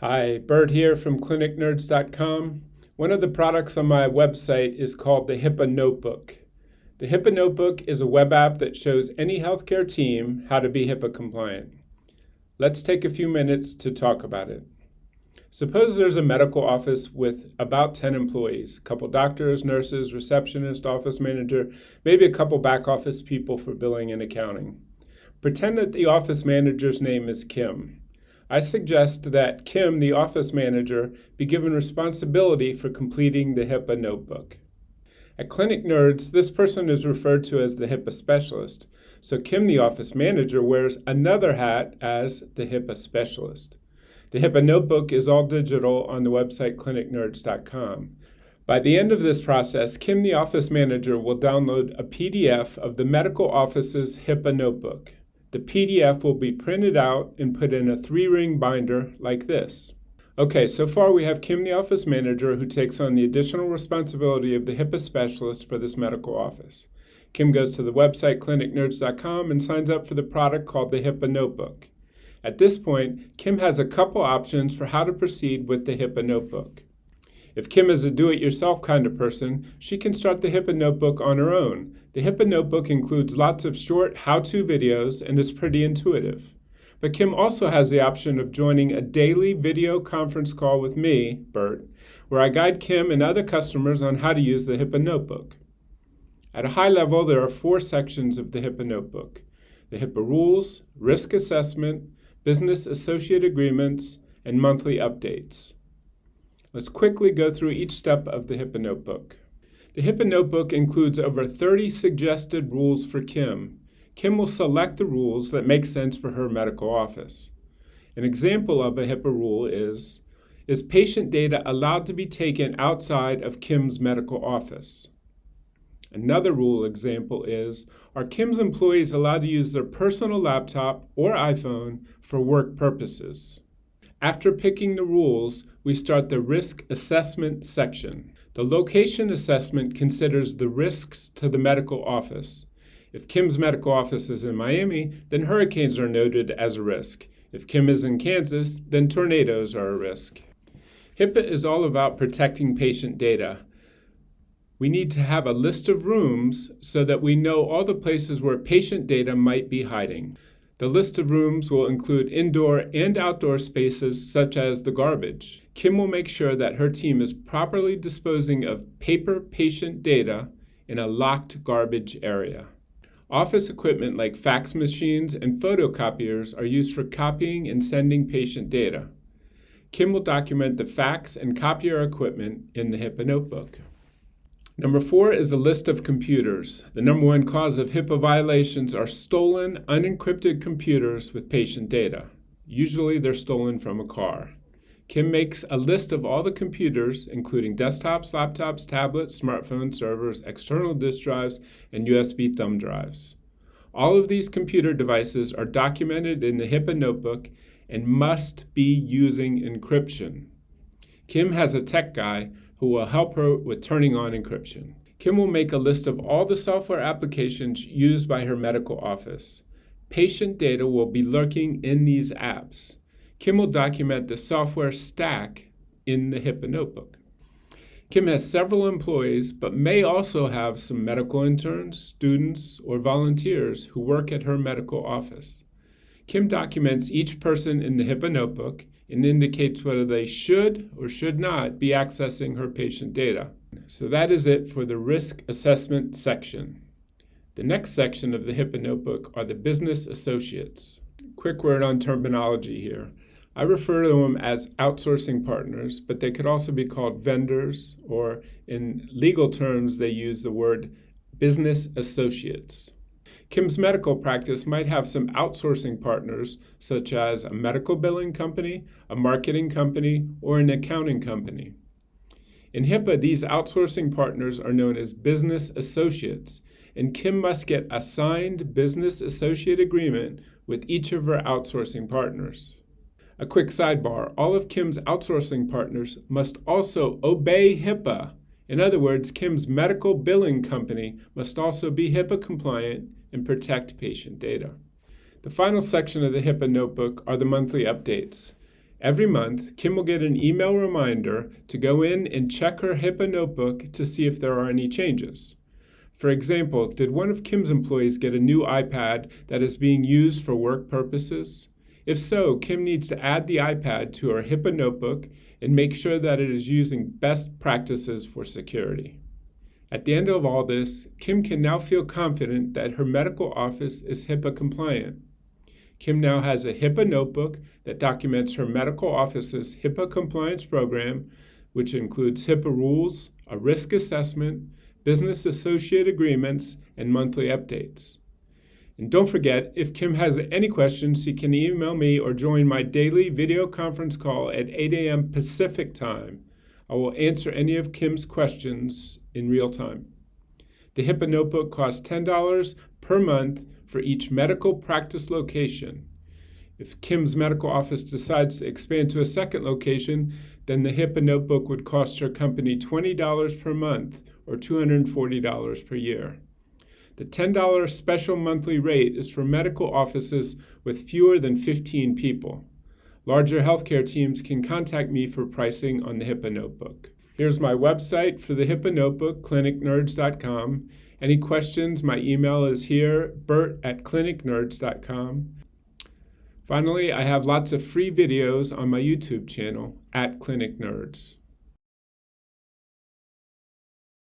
Hi, Bert here from clinicnerds.com. One of the products on my website is called the HIPAA Notebook. The HIPAA Notebook is a web app that shows any healthcare team how to be HIPAA compliant. Let's take a few minutes to talk about it. Suppose there's a medical office with about 10 employees, a couple doctors, nurses, receptionist, office manager, maybe a couple back office people for billing and accounting. Pretend that the office manager's name is Kim. I suggest that Kim, the office manager, be given responsibility for completing the HIPAA Notebook. At Clinic Nerds, this person is referred to as the HIPAA specialist, so Kim, the office manager, wears another hat as the HIPAA specialist. The HIPAA Notebook is all digital on the website clinicnerds.com. By the end of this process, Kim, the office manager, will download a PDF of the medical office's HIPAA Notebook. The PDF will be printed out and put in a 3-ring binder like this. Okay, so far we have Kim, the office manager, who takes on the additional responsibility of the HIPAA specialist for this medical office. Kim goes to the website clinicnerds.com and signs up for the product called the HIPAA Notebook. At this point, Kim has a couple options for how to proceed with the HIPAA Notebook. If Kim is a do-it-yourself kind of person, she can start the HIPAA Notebook on her own. The HIPAA Notebook includes lots of short how-to videos and is pretty intuitive. But Kim also has the option of joining a daily video conference call with me, Bert, where I guide Kim and other customers on how to use the HIPAA Notebook. At a high level, there are 4 sections of the HIPAA Notebook: the HIPAA rules, risk assessment, business associate agreements, and monthly updates. Let's quickly go through each step of the HIPAA Notebook. The HIPAA Notebook includes over 30 suggested rules for Kim. Kim will select the rules that make sense for her medical office. An example of a HIPAA rule is patient data allowed to be taken outside of Kim's medical office? Another rule example is, are Kim's employees allowed to use their personal laptop or iPhone for work purposes? After picking the rules, we start the risk assessment section. The location assessment considers the risks to the medical office. If Kim's medical office is in Miami, then hurricanes are noted as a risk. If Kim is in Kansas, then tornadoes are a risk. HIPAA is all about protecting patient data. We need to have a list of rooms so that we know all the places where patient data might be hiding. The list of rooms will include indoor and outdoor spaces such as the garbage. Kim will make sure that her team is properly disposing of paper patient data in a locked garbage area. Office equipment like fax machines and photocopiers are used for copying and sending patient data. Kim will document the fax and copier equipment in the HIPAA Notebook. Number 4 is a list of computers. The number 1 cause of HIPAA violations are stolen, unencrypted computers with patient data. Usually they're stolen from a car. Kim makes a list of all the computers, including desktops, laptops, tablets, smartphones, servers, external disk drives, and USB thumb drives. All of these computer devices are documented in the HIPAA Notebook and must be using encryption. Kim has a tech guy who will help her with turning on encryption. Kim will make a list of all the software applications used by her medical office. Patient data will be lurking in these apps. Kim will document the software stack in the HIPAA Notebook. Kim has several employees, but may also have some medical interns, students, or volunteers who work at her medical office. Kim documents each person in the HIPAA Notebook and indicates whether they should or should not be accessing her patient data. So that is it for the risk assessment section. The next section of the HIPAA Notebook are the business associates. Quick word on terminology here. I refer to them as outsourcing partners, but they could also be called vendors, or in legal terms, they use the word business associates. Kim's medical practice might have some outsourcing partners, such as a medical billing company, a marketing company, or an accounting company. In HIPAA, these outsourcing partners are known as business associates, and Kim must get a signed business associate agreement with each of her outsourcing partners. A quick sidebar, all of Kim's outsourcing partners must also obey HIPAA. In other words, Kim's medical billing company must also be HIPAA compliant and protect patient data. The final section of the HIPAA Notebook are the monthly updates. Every month, Kim will get an email reminder to go in and check her HIPAA notebook to see if there are any changes. For example, did one of Kim's employees get a new iPad that is being used for work purposes? If so, Kim needs to add the iPad to her HIPAA notebook and make sure that it is using best practices for security. At the end of all this, Kim can now feel confident that her medical office is HIPAA compliant. Kim now has a HIPAA notebook that documents her medical office's HIPAA compliance program, which includes HIPAA rules, a risk assessment, business associate agreements, and monthly updates. And don't forget, if Kim has any questions, she can email me or join my daily video conference call at 8 a.m. Pacific time. I will answer any of Kim's questions in real time. The HIPAA notebook costs $10 per month for each medical practice location. If Kim's medical office decides to expand to a second location, then the HIPAA notebook would cost her company $20 per month or $240 per year. The $10 special monthly rate is for medical offices with fewer than 15 people. Larger healthcare teams can contact me for pricing on the HIPAA notebook. Here's my website for the HIPAA notebook, clinicnerds.com. Any questions, my email is here, bert@clinicnerds.com. Finally, I have lots of free videos on my YouTube channel, @clinicnerds.